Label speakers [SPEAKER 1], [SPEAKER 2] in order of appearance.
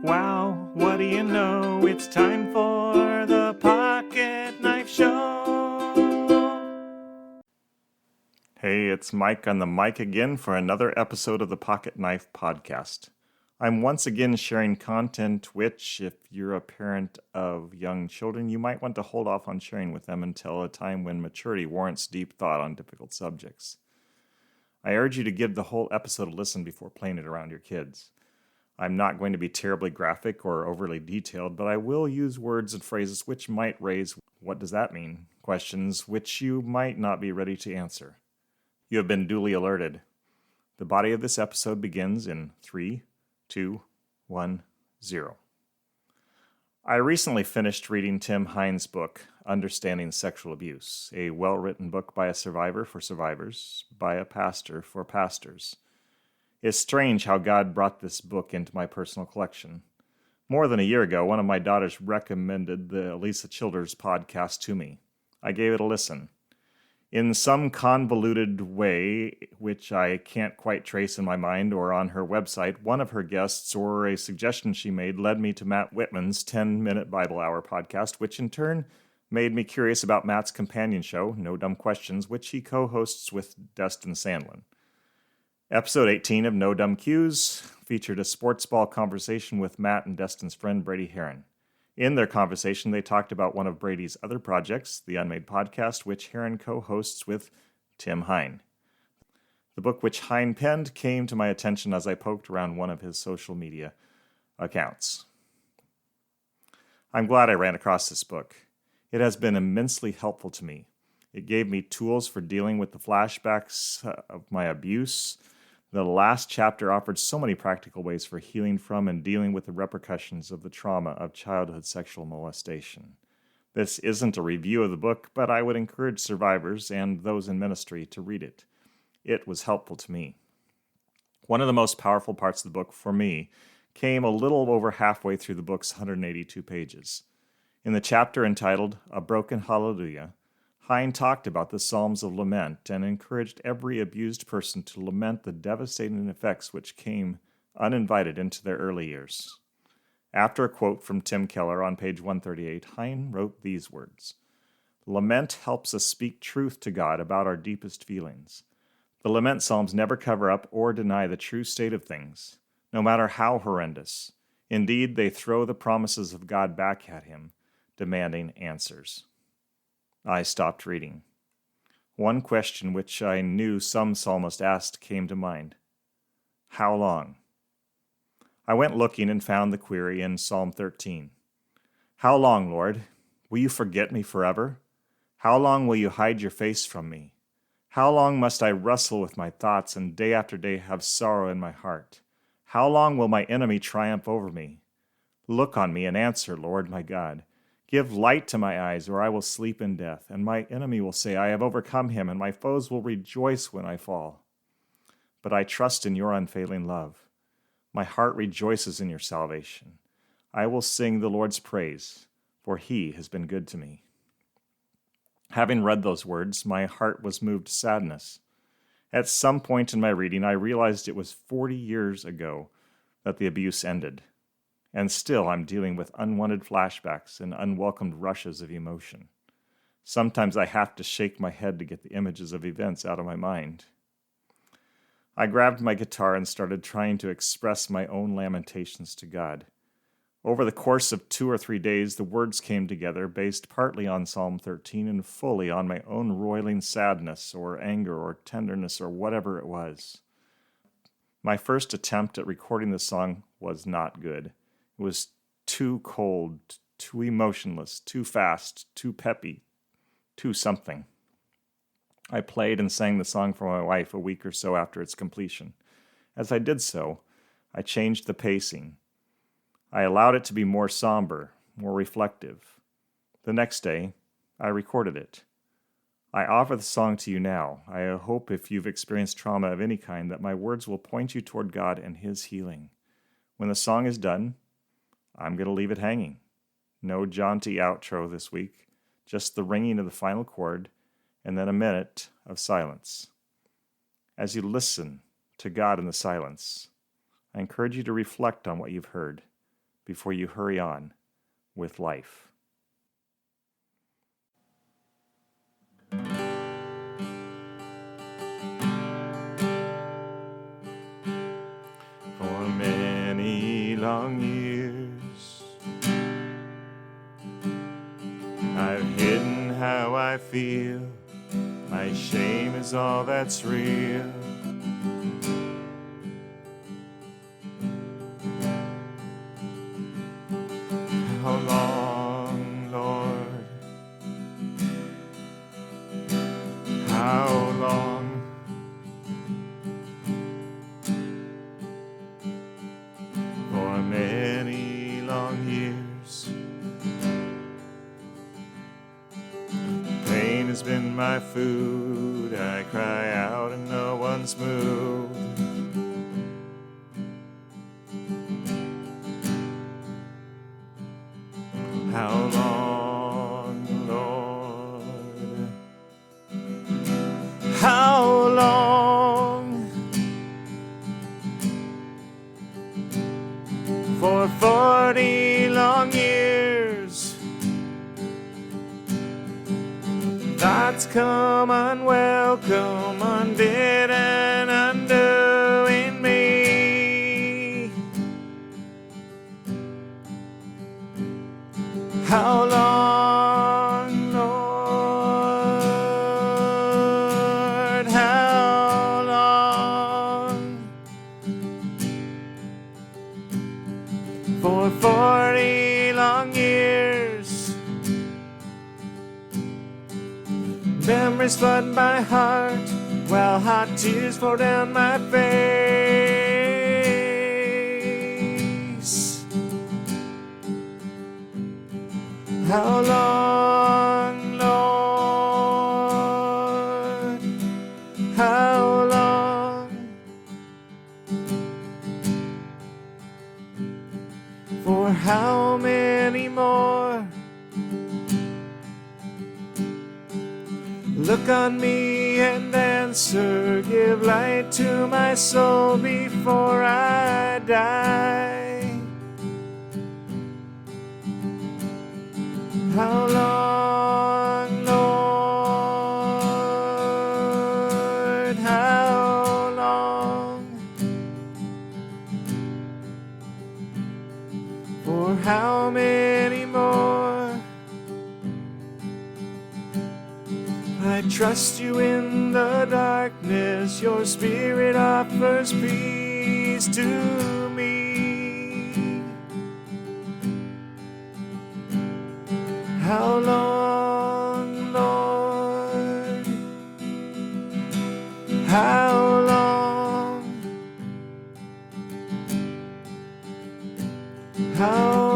[SPEAKER 1] wow, what do you know? It's time for the Pocket Knife Show. Hey, it's Mike on the mic again for another episode of the Pocket Knife Podcast. I'm once again sharing content which, if you're a parent of young children, you might want to hold off on sharing with them until a time when maturity warrants deep thought on difficult subjects. I urge you to give the whole episode a listen before playing it around your kids. I'm not going to be terribly graphic or overly detailed, but I will use words and phrases which might raise "what does that mean?" questions which you might not be ready to answer. You have been duly alerted. The body of this episode begins in 3, 2, 1, 0. I recently finished reading Tim Hein's book, Understanding Sexual Abuse, a well-written book by a survivor for survivors, by a pastor for pastors. It's strange how God brought this book into my personal collection. More than a year ago, one of my daughters recommended the Lisa Childers podcast to me. I gave it a listen. In some convoluted way, which I can't quite trace in my mind or on her website, one of her guests or a suggestion she made led me to Matt Whitman's 10-Minute Bible Hour podcast, which in turn made me curious about Matt's companion show, No Dumb Questions, which he co-hosts with Destin Sandlin. Episode 18 of No Dumb Cues featured a sports ball conversation with Matt and Destin's friend Brady Heron. In their conversation, they talked about one of Brady's other projects, the Unmade Podcast, which Heron co-hosts with Tim Hein. The book which Hein penned came to my attention as I poked around one of his social media accounts. I'm glad I ran across this book. It has been immensely helpful to me. It gave me tools for dealing with the flashbacks of my abuse. The last chapter offered so many practical ways for healing from and dealing with the repercussions of the trauma of childhood sexual molestation. This isn't a review of the book, but I would encourage survivors and those in ministry to read it. It was helpful to me. One of the most powerful parts of the book for me came a little over halfway through the book's 182 pages. In the chapter entitled A Broken Hallelujah, Hein talked about the Psalms of Lament and encouraged every abused person to lament the devastating effects which came uninvited into their early years. After a quote from Tim Keller on page 138, Hein wrote these words: "Lament helps us speak truth to God about our deepest feelings. The lament psalms never cover up or deny the true state of things, no matter how horrendous. Indeed, they throw the promises of God back at him, demanding answers." I stopped reading. One question which I knew some psalmist asked came to mind. How long? I went looking and found the query in Psalm 13. How long, Lord? Will you forget me forever? How long will you hide your face from me? How long must I wrestle with my thoughts and day after day have sorrow in my heart? How long will my enemy triumph over me? Look on me and answer, Lord my God. Give light to my eyes, or I will sleep in death, and my enemy will say, I have overcome him, and my foes will rejoice when I fall. But I trust in your unfailing love. My heart rejoices in your salvation. I will sing the Lord's praise, for he has been good to me. Having read those words, my heart was moved to sadness. At some point in my reading, I realized it was 40 years ago that the abuse ended. And still I'm dealing with unwanted flashbacks and unwelcomed rushes of emotion. Sometimes I have to shake my head to get the images of events out of my mind. I grabbed my guitar and started trying to express my own lamentations to God. Over the course of 2 or 3 days, the words came together, based partly on Psalm 13 and fully on my own roiling sadness or anger or tenderness or whatever it was. My first attempt at recording the song was not good. It was too cold, too emotionless, too fast, too peppy, too something. I played and sang the song for my wife a week or so after its completion. As I did so, I changed the pacing. I allowed it to be more somber, more reflective. The next day, I recorded it. I offer the song to you now. I hope if you've experienced trauma of any kind that my words will point you toward God and his healing. When the song is done, I'm going to leave it hanging. No jaunty outro this week, just the ringing of the final chord, and then a minute of silence. As you listen to God in the silence, I encourage you to reflect on what you've heard. before you hurry on with life. For many long years, I've hidden how I feel. My shame is all that's real. How long, Lord? How long? For many long years, pain has been my food. I cry out and no one's moved. How long, Lord? How long? For 40 long years, thoughts come unwelcome, undid and undoing me. How long, Lord? How long? For 40 long years, memories flood my heart, while hot tears fall down my face. How long, Lord? How long? For how many more? Look on me and answer, give light to my soul before I die. How long, Lord? How long? For how many more? I trust you in the darkness, your spirit offers peace to me. How long, Lord? How long? How